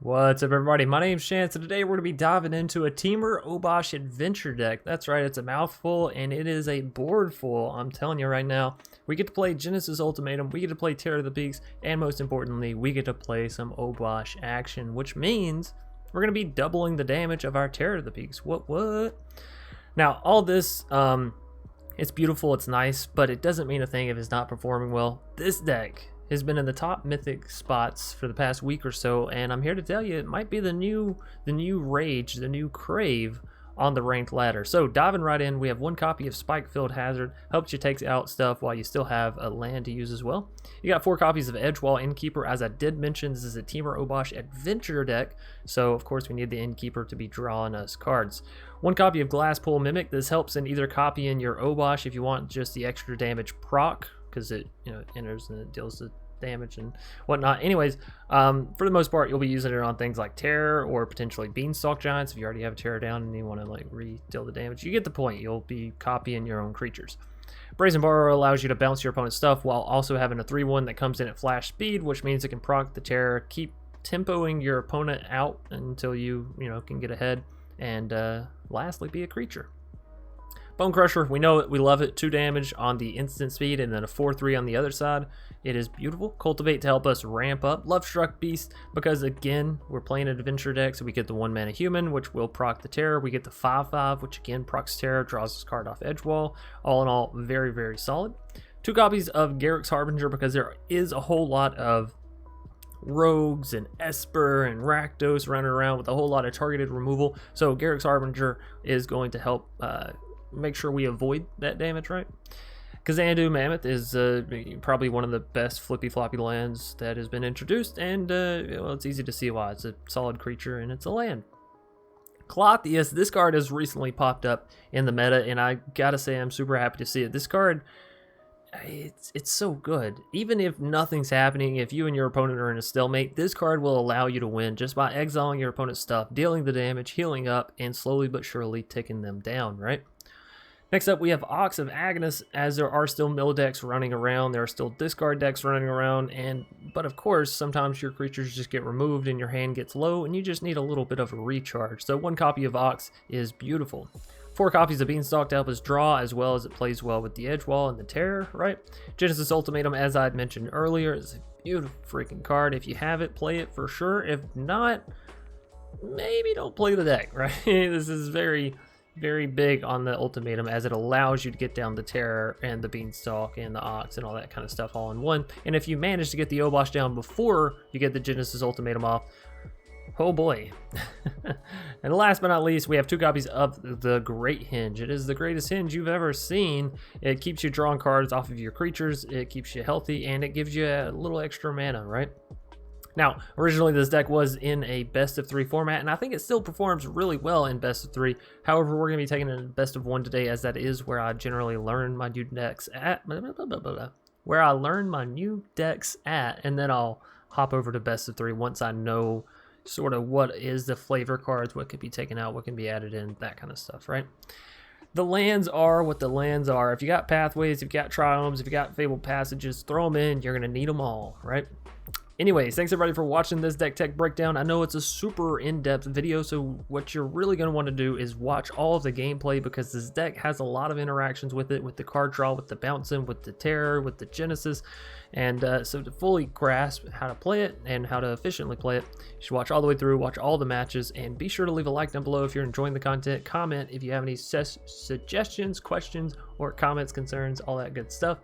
What's up, everybody? My name's Chance, and today we're going to be diving into a Temur Obosh adventure deck. That's right, it's a mouthful, and it is a board full. I'm telling you right now, we get to play Genesis Ultimatum, we get to play Terror of the Peaks, and most importantly, we get to play some Obosh action, which means we're going to be doubling the damage of our Terror of the Peaks. What? Now, all this, it's beautiful, it's nice, but it doesn't mean a thing if it's not performing well. This deck has been in the top mythic spots for the past week or so, and I'm here to tell you it might be the new rage, the new crave on the ranked ladder. So diving right in, we have one copy of Spike-Filled Hazard, helps you take out stuff while you still have a land to use as well. You got 4 copies of Edgewall Innkeeper. As I did mention, this is a Temur Obosh adventure deck, so of course we need the Innkeeper to be drawing us cards. 1 copy of Glasspool Mimic. This helps in either copying your Obosh if you want just the extra damage proc, because it enters and it deals the damage and whatnot. Anyways, for the most part, you'll be using it on things like Terror or potentially Beanstalk Giants if you already have a Terror down and you want to like re-deal the damage. You get the point. You'll be copying your own creatures. Brazen Borrower allows you to bounce your opponent's stuff while also having a 3/1 that comes in at flash speed, which means it can proc the Terror, keep tempoing your opponent out until you can get ahead, and lastly be a creature. Bonecrusher, we know it, we love it. 2 damage on the instant speed and then a 4/3 on the other side. It is beautiful. Cultivate to help us ramp up. Lovestruck Beast, because again, we're playing an adventure deck, so we get the 1-mana human, which will proc the Terror. We get the 5/5, which again procs Terror, draws this card off Edgewall. All in all, very, very solid. 2 copies of Garruk's Harbinger, because there is a whole lot of rogues and Esper and Rakdos running around with a whole lot of targeted removal. So Garruk's Harbinger is going to help make sure we avoid that damage, right? Kazandu Mammoth is probably one of the best flippy floppy lands that has been introduced, and well, it's easy to see why. It's a solid creature and it's a land. Clothius, this card has recently popped up in the meta, and I gotta say I'm super happy to see it. This card, it's so good. Even if nothing's happening, if you and your opponent are in a stalemate, this card will allow you to win just by exiling your opponent's stuff, dealing the damage, healing up, and slowly but surely taking them down, right? Next up, we have Ox of Agnes, as there are still mill decks running around, there are still discard decks running around, but of course, sometimes your creatures just get removed and your hand gets low, and you just need a little bit of a recharge. So 1 copy of Ox is beautiful. 4 copies of Beanstalk to help us draw, as well as it plays well with the Edgewall and the Terror, right? Genesis Ultimatum, as I had mentioned earlier, is a beautiful freaking card. If you have it, play it for sure. If not, maybe don't play the deck, right? This is very big on the Ultimatum, as it allows you to get down the Terror and the Beanstalk and the Ox and all that kind of stuff all in one. And if you manage to get the Obosh down before you get the Genesis Ultimatum off, oh boy. And last but not least, we have 2 copies of the Great Hinge. It is the greatest hinge you've ever seen. It keeps you drawing cards off of your creatures, it keeps you healthy, and it gives you a little extra mana, right? Now, originally this deck was in a best of 3 format, and I think it still performs really well in best of 3. However, we're going to be taking it in best of 1 today, as that is where I generally learn my new decks at. Where I learn my new decks at, and then I'll hop over to best of 3 once I know sort of what is the flavor cards, what could be taken out, what can be added in, that kind of stuff, right? The lands are what the lands are. If you got Pathways, if you got Triomes, if you got Fabled Passages, throw them in. You're going to need them all, right? Anyways, thanks everybody for watching this deck tech breakdown. I know it's a super in-depth video, so what you're really going to want to do is watch all of the gameplay, because this deck has a lot of interactions with it, with the card draw, with the bouncing, with the Terror, with the Genesis. And so to fully grasp how to play it and how to efficiently play it, you should watch all the way through, watch all the matches, and be sure to leave a like down below if you're enjoying the content. Comment if you have any suggestions, questions, or comments, concerns, all that good stuff.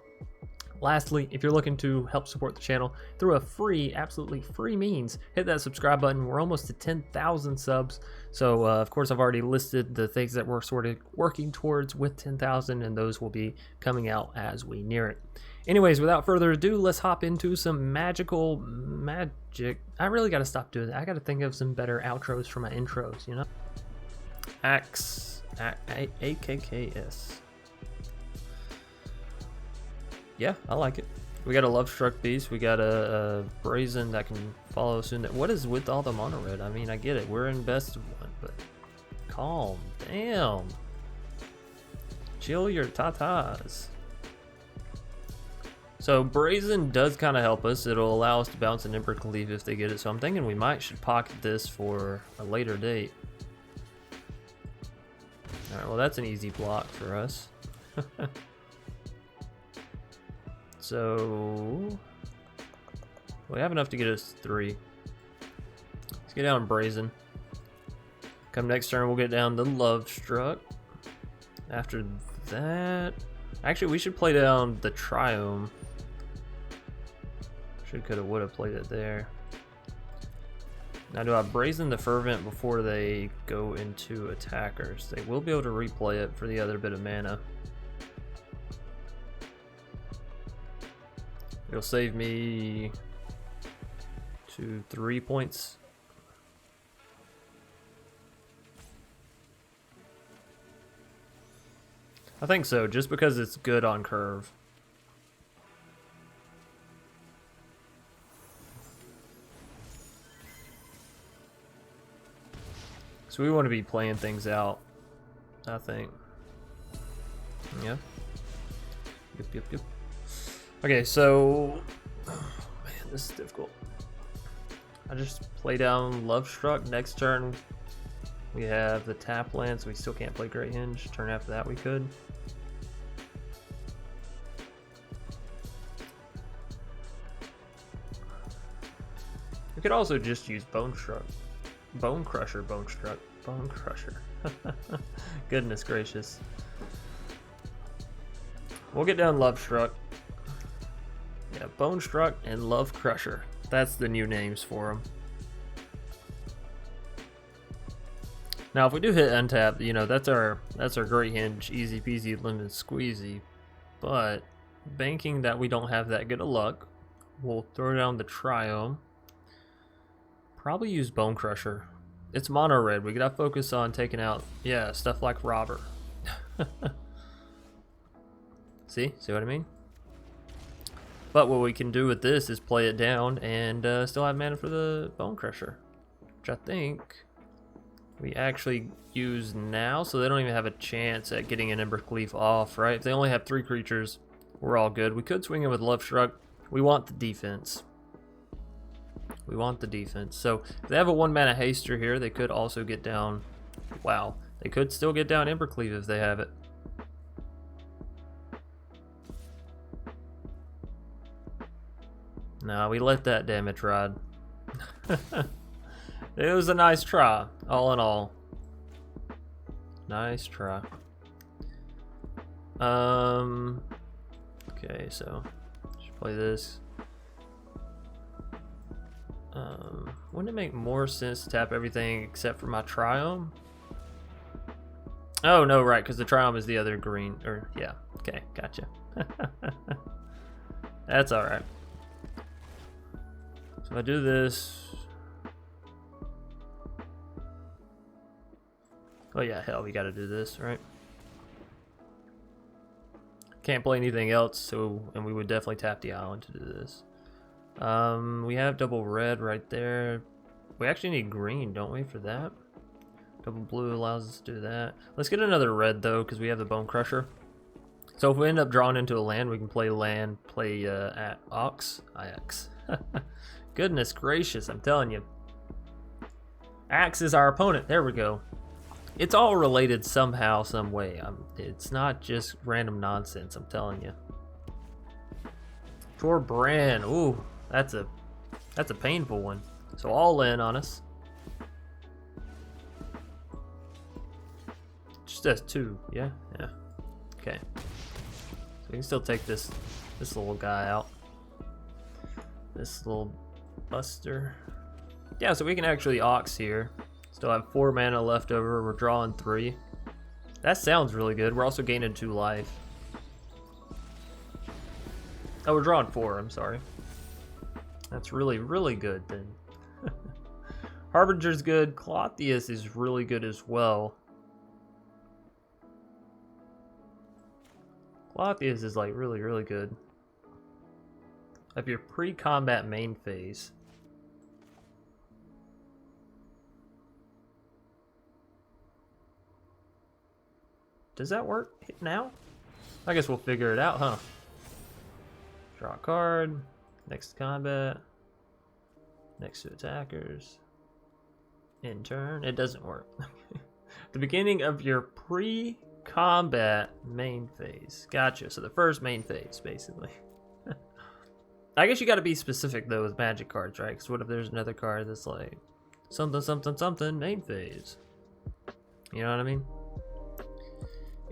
Lastly, if you're looking to help support the channel through a free, absolutely free means, hit that subscribe button. We're almost to 10,000 subs. So, of course, I've already listed the things that we're sort of working towards with 10,000, and those will be coming out as we near it. Anyways, without further ado, let's hop into some magical magic. I really got to stop doing that. I got to think of some better outros for my intros, you know? AKKS. Yeah, I like it. We got a Lovestruck Beast. We got a Brazen that can follow soon. What is with all the mono red? I mean, I get it. We're in best of 1, but calm down. Chill your tatas. So Brazen does kind of help us. It'll allow us to bounce an Ember Cleave if they get it. So I'm thinking we should pocket this for a later date. Alright, well that's an easy block for us. So we have enough to get us 3. Let's get down Brazen. Come next turn we'll get down the Love Struck. After that, actually we should play down the Triome. Should, coulda, woulda played it there. Now do I Brazen the Fervent before they go into attackers? They will be able to replay it for the other bit of mana. It'll save me 3 points. I think so, just because it's good on curve. So we want to be playing things out, I think. Yeah. Yep. Okay, so... oh man, this is difficult. I just play down Love Struck. Next turn, we have the tap land, so we still can't play Great Hinge. Turn after that, we could. We could also just use Bonecrusher. Goodness gracious. We'll get down Love Struck. Yeah, Bone Struck and Love Crusher. That's the new names for them. Now, if we do hit untap, you know, that's our Great Hinge, easy peasy lemon squeezy. But banking that we don't have that good of luck, we'll throw down the Triome. Probably use Bonecrusher. It's mono red. We gotta focus on taking out, yeah, stuff like Robber. See what I mean? But what we can do with this is play it down and still have mana for the Bonecrusher, which I think we actually use now, so they don't even have a chance at getting an Ember Cleave off, right? If they only have 3 creatures, we're all good. We could swing in with Love Struck. We want the defense. So if they have a 1 mana haster here, they could also get down, wow, they could still get down Ember Cleave if they have it. Nah, we let that damage ride. It was a nice try, all in all. Nice try. Okay, so just play this. Wouldn't it make more sense to tap everything except for my Triome? Oh no, right, because the Triome is the other green, or yeah, okay, gotcha. That's alright. So if I do this, oh yeah, hell, we gotta do this, right? Can't play anything else, so, and we would definitely tap the island to do this. We have double red right there. We actually need green, don't we, for that? Double blue allows us to do that. Let's get another red, though, because we have the Bonecrusher. So if we end up drawing into a land, we can play land, play at Ox. IX. Goodness gracious, I'm telling you. Axe is our opponent. There we go. It's all related somehow, some way. It's not just random nonsense, I'm telling you. For Bran, ooh, that's a painful one. So all in on us. Just does 2, yeah. Okay. So we can still take this little guy out. This little buster. Yeah, so we can actually Ox here. Still have 4 mana left over. We're drawing 3. That sounds really good. We're also gaining 2 life. Oh, we're drawing 4, I'm sorry. That's really, really good then. Harbinger's good. Clothius is really good as well. Clothius is like really, really good. Of your pre-combat main phase. Does that work now? I guess we'll figure it out, huh? Draw a card. Next to combat. Next to attackers. In turn. It doesn't work. The beginning of your pre-combat main phase. Gotcha. So the first main phase, basically. I guess you got to be specific though with magic cards, right? Because what if there's another card that's like something, something, something main phase? You know what I mean?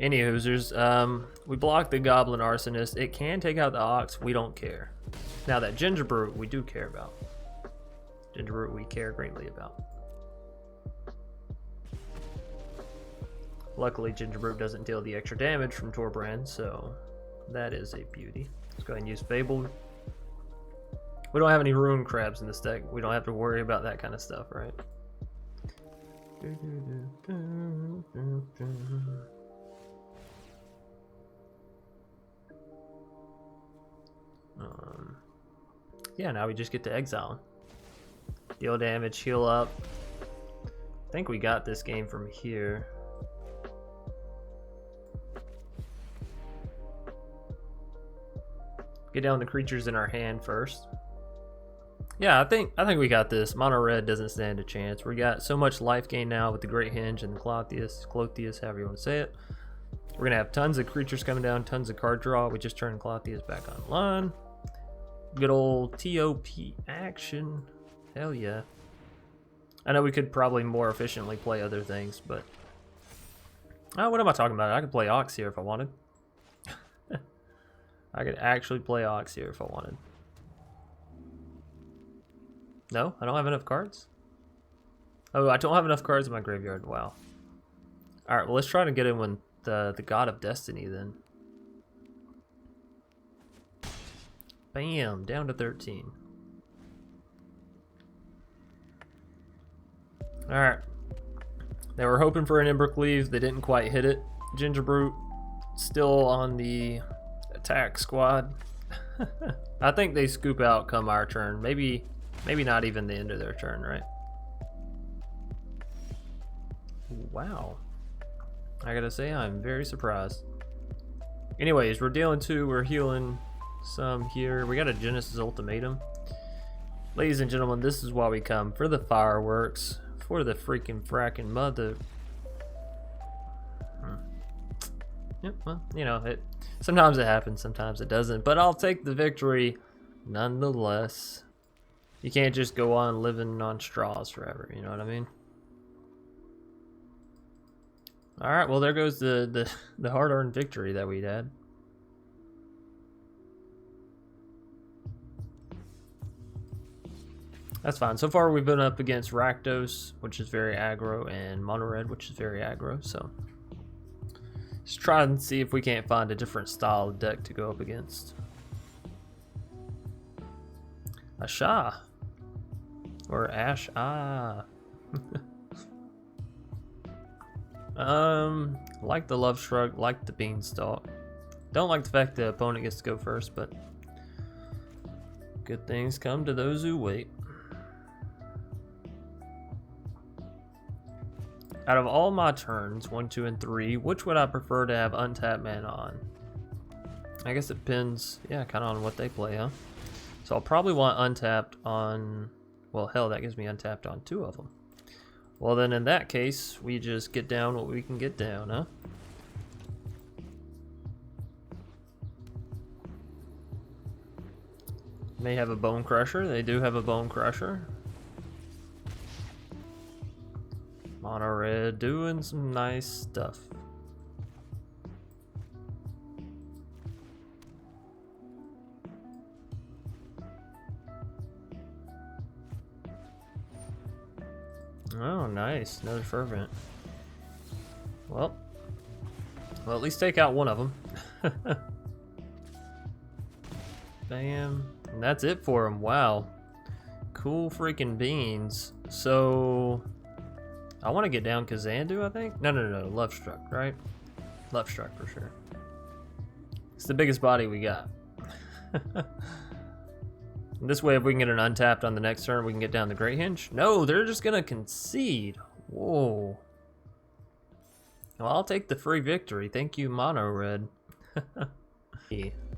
Anywho, we blocked the Goblin Arsonist. It can take out the Ox. We don't care. Now that Ginger Brute, we do care about. Ginger Brute, we care greatly about. Luckily, Ginger Brute doesn't deal the extra damage from Torbrand, so that is a beauty. Let's go ahead and use Fabled. We don't have any Ruin Crabs in this deck. We don't have to worry about that kind of stuff, right? Yeah, now we just get to exile. Deal damage, heal up. I think we got this game from here. Get down the creatures in our hand first. Yeah, I think we got this. Mono red doesn't stand a chance. We got so much life gain now with the Great Hinge and the Clothius, however you want to say it. We're gonna have tons of creatures coming down, tons of card draw. We just turned Clothius back online. Good old TOP action. Hell yeah. I know we could probably more efficiently play other things, but what am I talking about? I could play Ox here if I wanted. I could actually play Ox here if I wanted. No, I don't have enough cards. Oh, I don't have enough cards in my graveyard. Wow. All right, well, let's try to get in with the God of Destiny then. Bam, down to 13. All right. They were hoping for an Embercleave. They didn't quite hit it. Ginger Brute still on the attack squad. I think they scoop out come our turn. Maybe not even the end of their turn, right? Wow. I gotta say, I'm very surprised. Anyways, we're dealing 2, we're healing some here. We got a Genesis Ultimatum. Ladies and gentlemen, this is why we come. For the fireworks. For the freaking fracking mother. Yep, well, you know, sometimes it happens, sometimes it doesn't. But I'll take the victory nonetheless. You can't just go on living on straws forever, you know what I mean? Alright, well there goes the hard-earned victory that we'd had. That's fine. So far we've been up against Rakdos, which is very aggro, and Mono Red, which is very aggro, so let's try and see if we can't find a different style of deck to go up against. Asha. Or Ash. Like the Love Shrug, like the Beanstalk. Don't like the fact the opponent gets to go first, but good things come to those who wait. Out of all my turns, 1, 2, and 3, which would I prefer to have untapped mana on? I guess it depends, yeah, kind of on what they play, huh? So I'll probably want untapped on, well, hell, that gives me untapped on 2 of them. Well, then in that case, we just get down what we can get down, huh? May have a Bonecrusher. They do have a Bonecrusher. Mono red doing some nice stuff. Oh, nice. Another Fervent. Well, at least take out one of them. Bam. And that's it for him. Wow. Cool freaking beans. So I want to get down Kazandu, I think. No. Love Struck, right? Love Struck for sure. It's the biggest body we got. This way, if we can get an untapped on the next turn, we can get down the Great Hinge. No, they're just gonna concede. Whoa. Well, I'll take the free victory. Thank you, Mono Red.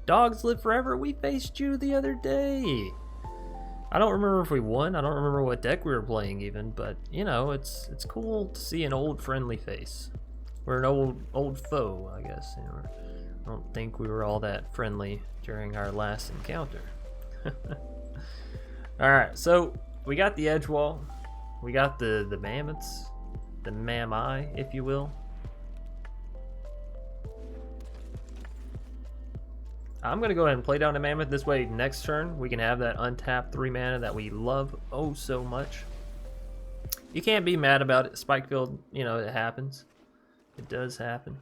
Dogs live forever. We faced you the other day. I don't remember if we won. I don't remember what deck we were playing even, but you know, it's cool to see an old friendly face. We're an old foe, I guess. You know, I don't think we were all that friendly during our last encounter. All right, so we got the Edgewall, we got the mammoths, the mammoth, if you will. I'm gonna go ahead and play down a mammoth. This way, next turn we can have that untapped 3 mana that we love oh so much. You can't be mad about it. Spikefield, you know, it happens. It does happen.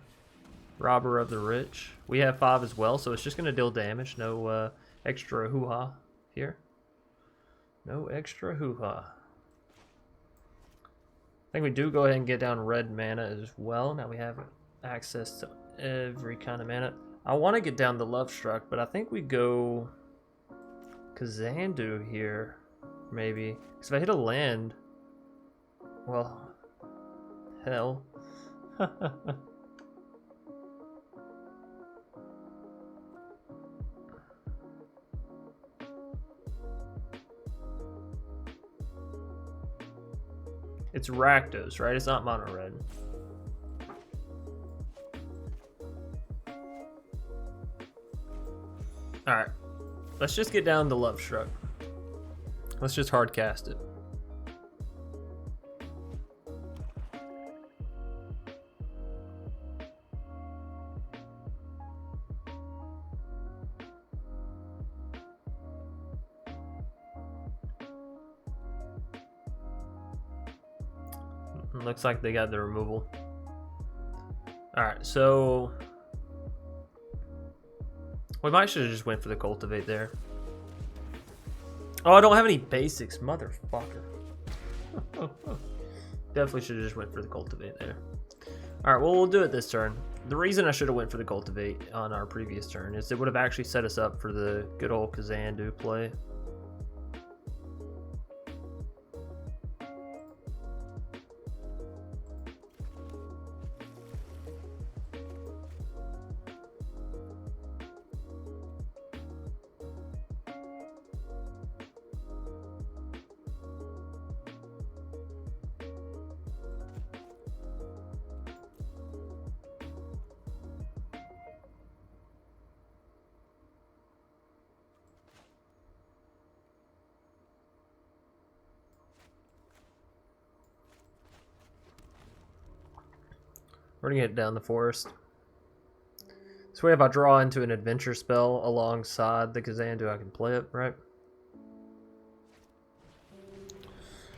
Robber of the Rich. We have 5 as well, so it's just gonna deal damage. No extra hoo-ha here. No extra hoo-ha. I think we do go ahead and get down red mana as well. Now we have access to every kind of mana. I want to get down the Love Struck, but I think we go Kazandu here, maybe. Because if I hit a land, well, hell. It's Rakdos, right? It's not mono red. Alright, let's just get down to Love Struck. Let's just hard cast it. Looks like they got the removal. Alright, so we might should have just went for the Cultivate there. Oh, I don't have any basics, motherfucker. Definitely should have just went for the Cultivate there. Alright, well, we'll do it this turn. The reason I should have went for the Cultivate on our previous turn is it would have actually set us up for the good old Kazandu play. We're gonna get down the forest. This way if I draw into an adventure spell alongside the Kazandu, I can play it, right?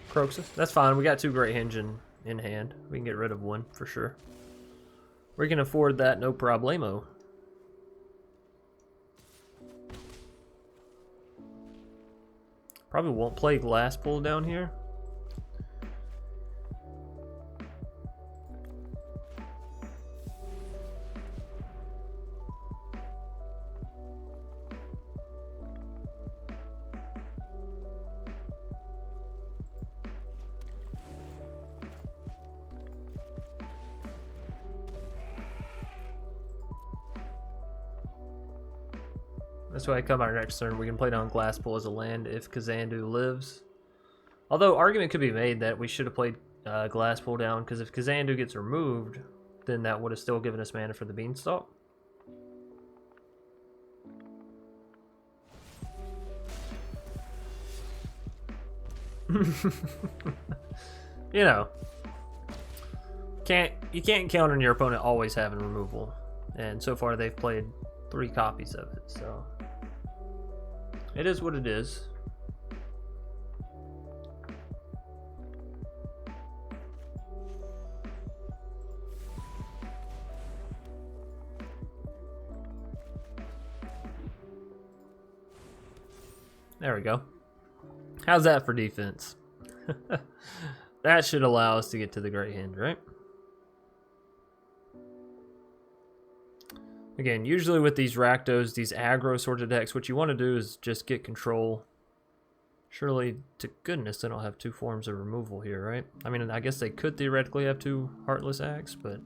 Croxus, that's fine. We got 2 Great Henge in hand. We can get rid of 1 for sure. We can afford that, no problemo. Probably won't play Glasspool down here. That's why I come our next turn. We can play down Glasspool as a land if Kazandu lives. Although argument could be made that we should have played Glasspool down, because if Kazandu gets removed, then that would have still given us mana for the Beanstalk. You know, you can't count on your opponent always having removal, and so far they've played 3 copies of it, so it is what it is. There we go. How's that for defense? That should allow us to get to the Great Henge, right? Again, usually with these Rakdos, these aggro sorts of decks, what you want to do is just get control. Surely, to goodness, they don't have 2 forms of removal here, right? I mean, I guess they could theoretically have 2 Heartless Acts, but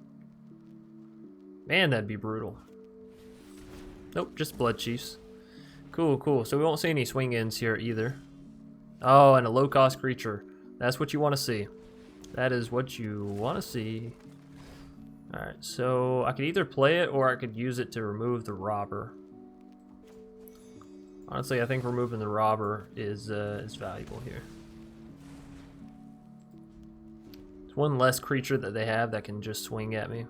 man, that'd be brutal. Nope, just Blood Chiefs. Cool, cool. So we won't see any swing ins here either. Oh, and a low cost creature. That's what you want to see. That is what you want to see. Alright, so I could either play it or I could use it to remove the robber. Honestly, I think removing the robber is valuable here. It's one less creature that they have that can just swing at me.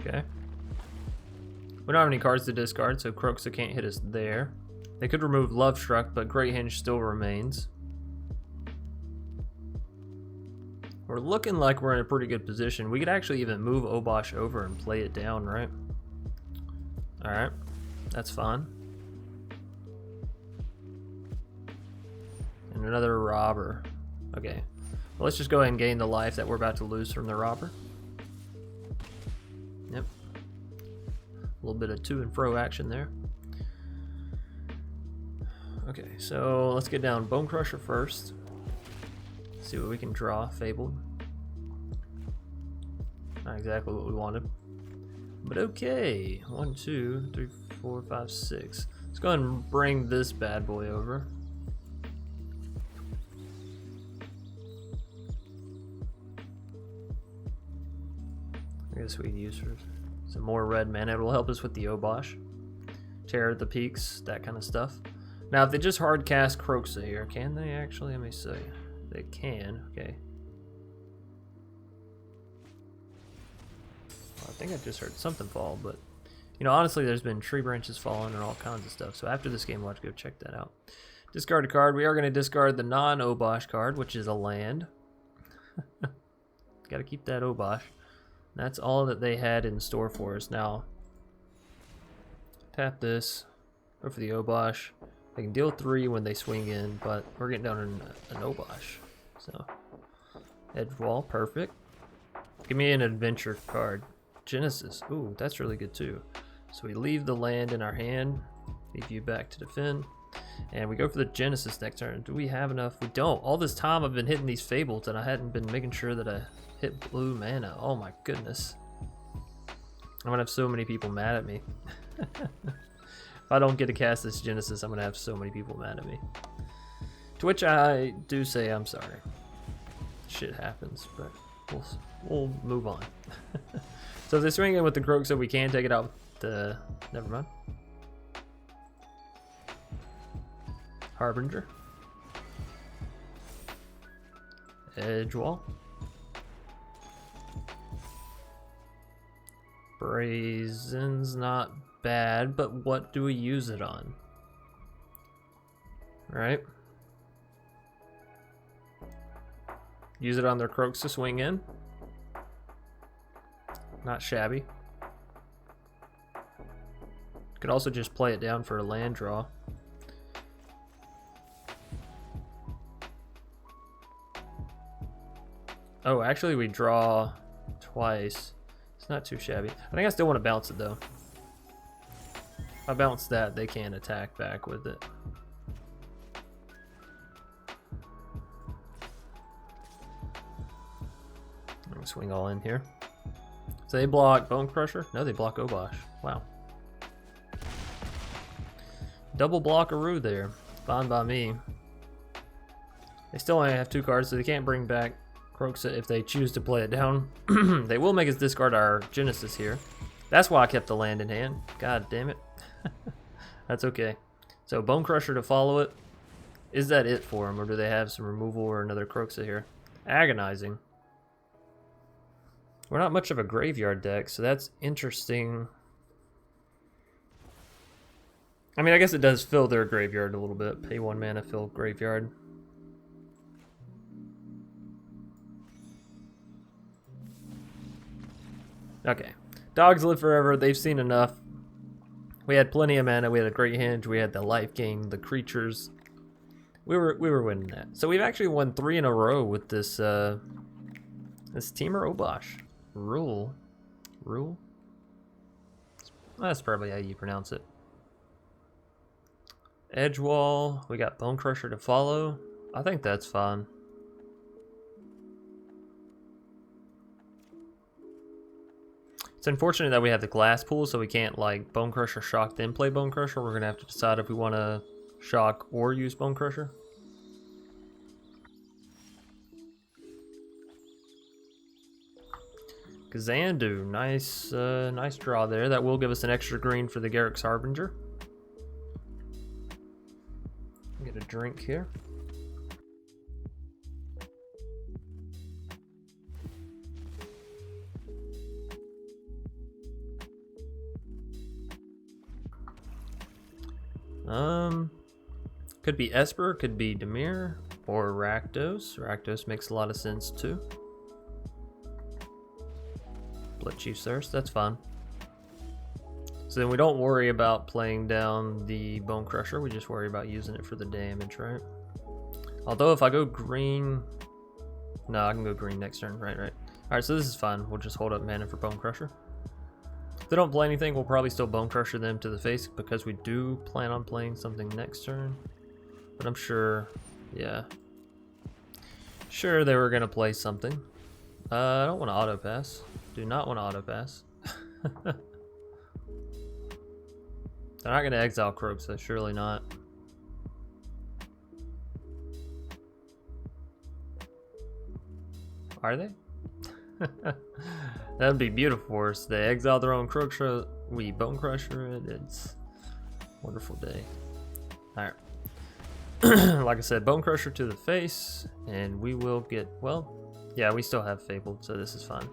Okay. We don't have any cards to discard, so Kroxa can't hit us there. They could remove Love Struck, but Great Hinge still remains. We're looking like we're in a pretty good position. We could actually even move Obosh over and play it down, right? Alright, that's fine. And another robber. Okay, well, let's just go ahead and gain the life that we're about to lose from the robber. Yep. A little bit of to and fro action there. Okay, so let's get down Bonecrusher first. See what we can draw. Fabled. Not exactly what we wanted. But okay. 1, 2, 3, 4, 5, 6. Let's go ahead and bring this bad boy over. I guess we can use for some more red mana. It will help us with the Obosh. Terror at the Peaks, that kind of stuff. Now, if they just hard cast Kroxa here, can they actually? Let me see. They can. Okay. Well, I think I just heard something fall, but you know, honestly, there's been tree branches falling and all kinds of stuff. So after this game, we'll have to go check that out. Discard a card. We are going to discard the non-Obosh card, which is a land. Got to keep that Obosh. That's all that they had in store for us. Now, tap this. Go for the Obosh. They can deal 3 when they swing in, but we're getting down an Obosh. So, Edgewall, perfect. Give me an adventure card. Genesis. Ooh, that's really good too. So we leave the land in our hand. Leave you back to defend. And we go for the Genesis next turn. Do we have enough? We don't. All this time I've been hitting these Fables and I hadn't been making sure that I hit blue mana. Oh my goodness. I'm gonna have so many people mad at me. If I don't get to cast this Genesis, I'm gonna have so many people mad at me. To which I do say I'm sorry. Shit happens, but we'll move on. So if they swing in with the Kroxa, we can take it out with the... Never mind. Harbinger. Edgewall. Brazen's not bad, but what do we use it on? Right? Use it on their Kroxa to swing in. Not shabby. Could also just play it down for a land draw. Oh, actually we draw twice. It's not too shabby. I think I still want to bounce it though. If I bounce that, they can't attack back with it. I'm gonna swing all in here. So they block Bonecrusher? No, they block Obosh. Wow. Double blockaroo there. Fine by me. They still only have 2 cards, so they can't bring back Kroxa if they choose to play it down. They will make us discard our Genesis here. That's why I kept the land in hand. God damn it. That's okay. So Bonecrusher to follow it. Is that it for them, or do they have some removal or another Kroxa here? Agonizing. We're not much of a graveyard deck, so that's interesting. I mean, I guess it does fill their graveyard a little bit. Pay 1 mana, fill graveyard. Okay. Dogs live forever. They've seen enough. We had plenty of mana. We had a great hinge. We had the life gain, the creatures. We were winning that. So we've actually won 3 in a row with this this Teamer Obosh. Rule. That's probably how you pronounce it. Edgewall. We got Bonecrusher to follow. I think that's fine. It's unfortunate that we have the Glasspool, so we can't like Bonecrusher shock then play Bonecrusher. We're gonna have to decide if we want to shock or use Bonecrusher. Kazandu, nice, nice draw there. That will give us an extra green for the Garruk's Harbinger. Get a drink here. Could be Esper, could be Dimir, or Rakdos. Rakdos makes a lot of sense too. Blood Chief's Thirst, that's fine. So then we don't worry about playing down the Bonecrusher, we just worry about using it for the damage, right? Although if I go green... No, I can go green next turn, right. Alright, so this is fine. We'll just hold up mana for Bonecrusher. If they don't play anything, we'll probably still Bonecrusher them to the face because we do plan on playing something next turn. But I'm sure, yeah. Sure they were going to play something. I don't want to auto pass. Do not want to auto pass. They're not going to exile Cragcrown, surely not. Are they? That'd be beautiful for us. They exile their own Cragcrown, we Bonecrusher it. It's a wonderful day. Alright. Like I said, Bonecrusher to the face, and we will get, well, yeah, we still have Fabled, so this is fine.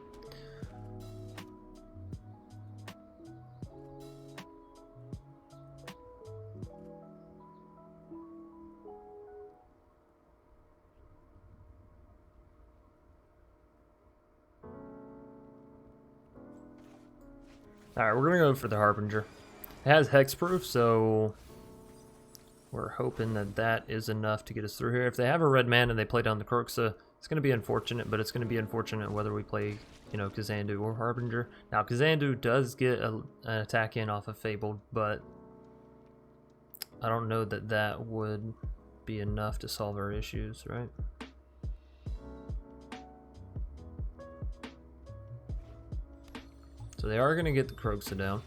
Alright, we're gonna go for the Harbinger. It has hexproof, so we're hoping that that is enough to get us through here. If they have a red mana and they play down the Cragcrown, it's gonna be unfortunate, but it's gonna be unfortunate whether we play, you know, Kazandu or Harbinger. Now, Kazandu does get an attack in off of Fabled, but I don't know that that would be enough to solve our issues, right? So they are going to get the Cragcrown down.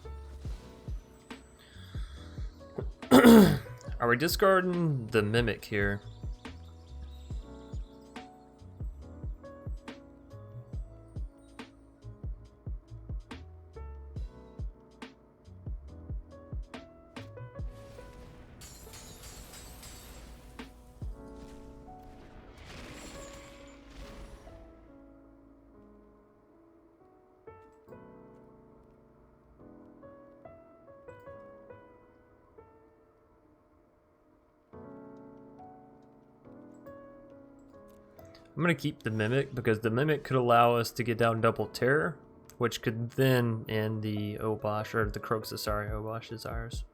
Are we discarding the Mimic here? I'm going to keep the Mimic because the Mimic could allow us to get down double Terror, which could then end the Obosh, or the Cragcrown, sorry, Obosh Desires.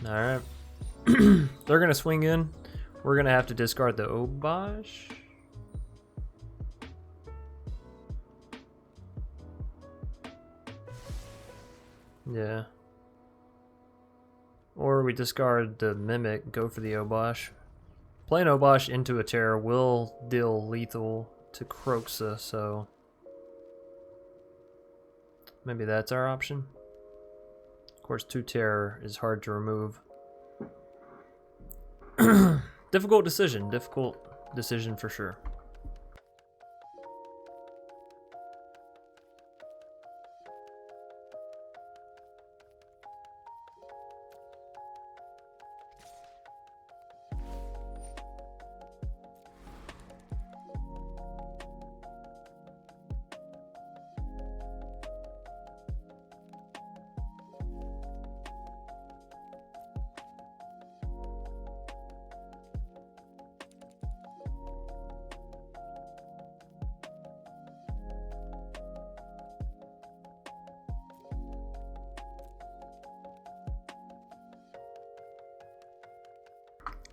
Alright. They're going to swing in. We're going to have to discard the Obosh. Yeah. Or we discard the Mimic, go for the Obosh. Playing Obosh into a Terror will deal lethal to Cragcrown, so maybe that's our option. Of course, 2 Terror is hard to remove. Difficult decision for sure.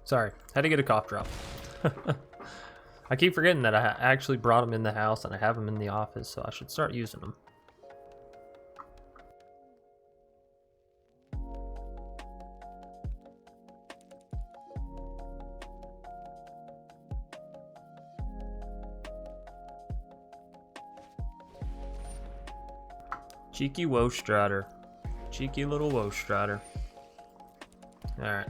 Sorry, had to get a cough drop. I keep forgetting that I actually brought them in the house and I have them in the office, so I should start using them. Cheeky Woe Strider. Cheeky little Woe Strider. Alright.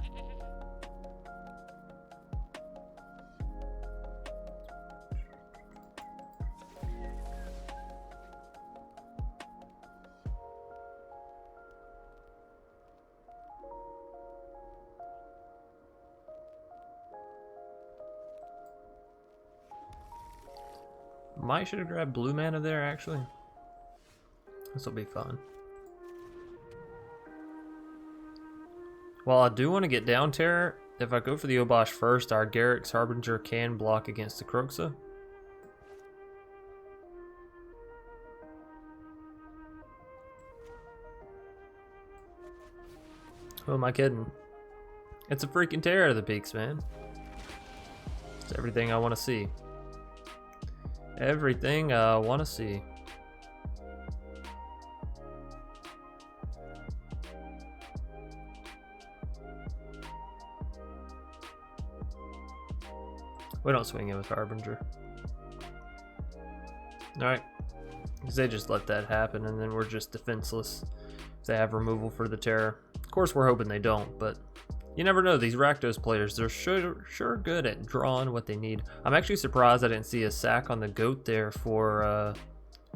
Might should have grabbed blue mana there, actually. This will be fun. Well, I do want to get down Terror. If I go for the Obosh first, our Garruk's Harbinger can block against the Kroxa. Who am I kidding? It's a freaking Terror of the Peaks, man. It's everything I want to see. Everything I want to see. We don't swing in with Harbinger. Alright. Because they just let that happen and then we're just defenseless. If they have removal for the Terror. Of course we're hoping they don't, but you never know. These Rakdos players, they're sure good at drawing what they need. I'm actually surprised I didn't see a sack on the goat there for a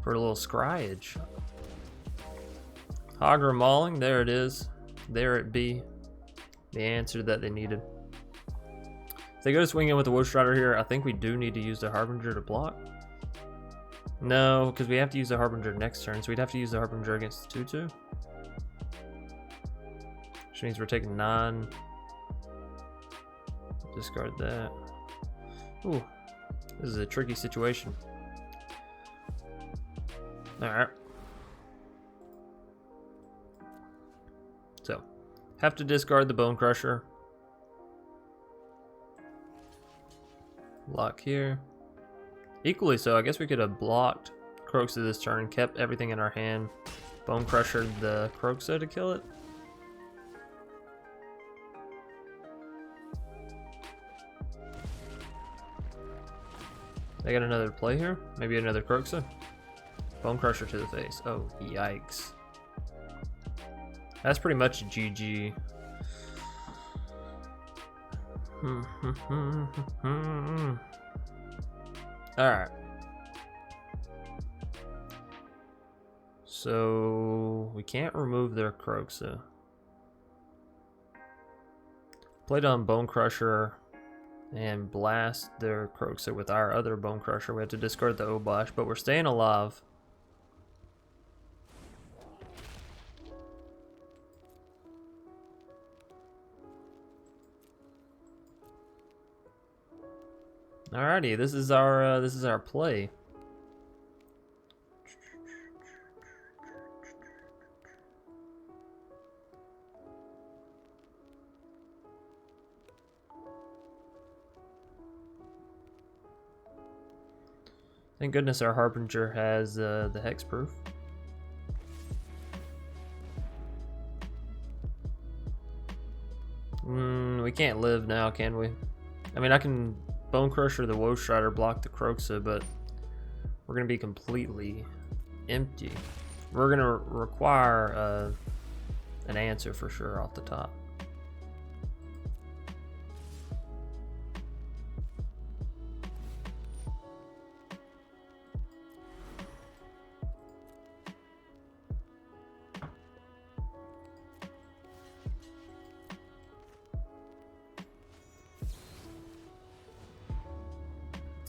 little scryage. Hogger Mauling, there it is. There it be. The answer that they needed. If they go to swing in with the Woe Strider here, I think we do need to use the Harbinger to block. No, because we have to use the Harbinger next turn, so we'd have to use the Harbinger against the 2/2. Which means we're taking 9. Discard that. Ooh, this is a tricky situation. Alright. So, have to discard the Bonecrusher. Lock here. Equally so, I guess we could have blocked Kroxa this turn, kept everything in our hand, Bonecrusher the Kroxa to kill it. They got another play here? Maybe another Kroxa? Bonecrusher to the face. Oh, yikes. That's pretty much a GG. Alright. So we can't remove their Kroxa. Played on Bonecrusher and blast their Kroxa with our other Bonecrusher. We have to discard the Obosh, but we're staying alive. Alrighty, this is our play. Thank goodness our Harbinger has the hexproof. We can't live now, can we? I mean, I can Bonecrusher the Woe Strider, block the Kroxa, but we're going to be completely empty. We're going to require an answer for sure off the top.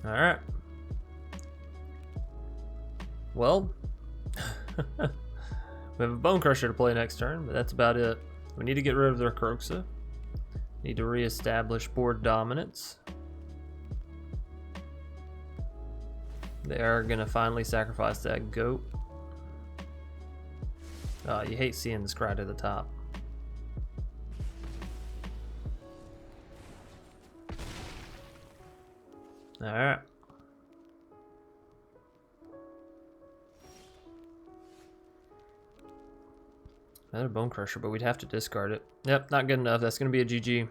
Alright. Well, we have a Bonecrusher to play next turn, but that's about it. We need to get rid of their Kroxa. Need to reestablish board dominance. They are going to finally sacrifice that goat. You hate seeing the scry to the top. Alright. Another Bonecrusher, but we'd have to discard it. Yep, not good enough. That's going to be a GG.